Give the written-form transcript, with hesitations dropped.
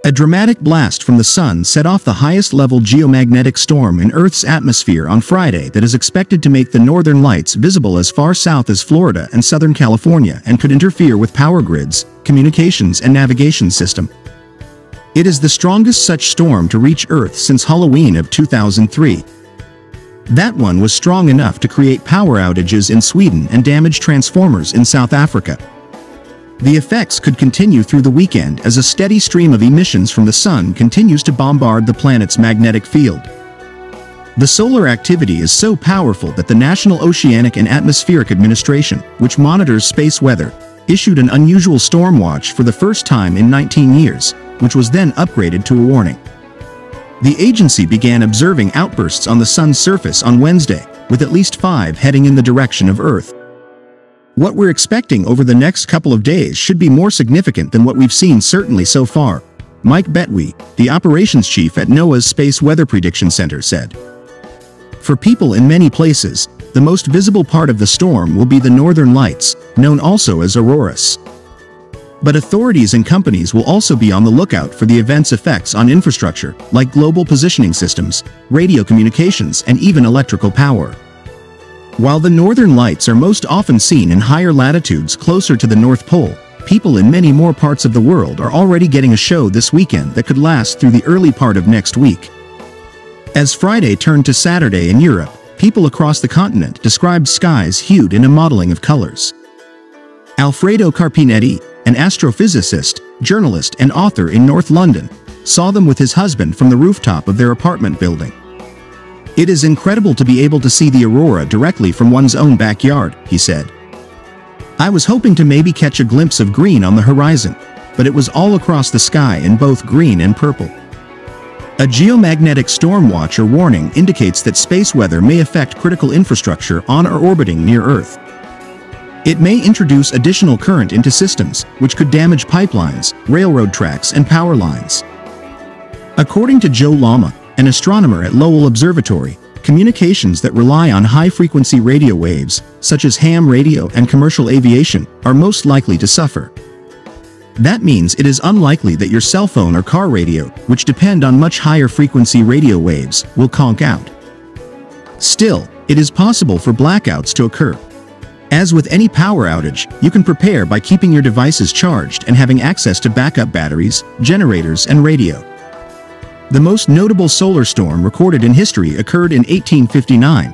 A dramatic blast from the sun set off the highest-level geomagnetic storm in Earth's atmosphere on Friday that is expected to make the northern lights visible as far south as Florida and Southern California and could interfere with power grids, communications and navigation system. It is the strongest such storm to reach Earth since Halloween of 2003. That one was strong enough to create power outages in Sweden and damage transformers in South Africa. The effects could continue through the weekend as a steady stream of emissions from the sun continues to bombard the planet's magnetic field. The solar activity is so powerful that the National Oceanic and Atmospheric Administration, which monitors space weather, issued an unusual storm watch for the first time in 19 years, which was then upgraded to a warning. The agency began observing outbursts on the sun's surface on Wednesday, with at least 5 heading in the direction of Earth. What we're expecting over the next couple of days should be more significant than what we've seen certainly so far, Mike Betwe, the operations chief at NOAA's Space Weather Prediction Center, said. For people in many places, the most visible part of the storm will be the northern lights, known also as auroras. But authorities and companies will also be on the lookout for the event's effects on infrastructure, like global positioning systems, radio communications, and even electrical power. While the northern lights are most often seen in higher latitudes closer to the North Pole, people in many more parts of the world are already getting a show this weekend that could last through the early part of next week. As Friday turned to Saturday in Europe, people across the continent described skies hued in a modeling of colors. Alfredo Carpinetti, an astrophysicist, journalist, and author in North London, saw them with his husband from the rooftop of their apartment building. It is incredible to be able to see the aurora directly from one's own backyard, he said. I was hoping to maybe catch a glimpse of green on the horizon, but it was all across the sky in both green and purple. A geomagnetic storm watch or warning indicates that space weather may affect critical infrastructure on or orbiting near Earth. It may introduce additional current into systems, which could damage pipelines, railroad tracks, and power lines. According to Joe Lama, an astronomer at Lowell Observatory, communications that rely on high-frequency radio waves, such as ham radio and commercial aviation, are most likely to suffer. That means it is unlikely that your cell phone or car radio, which depend on much higher frequency radio waves, will conk out. Still, it is possible for blackouts to occur. As with any power outage, you can prepare by keeping your devices charged and having access to backup batteries, generators, and radio. The most notable solar storm recorded in history occurred in 1859,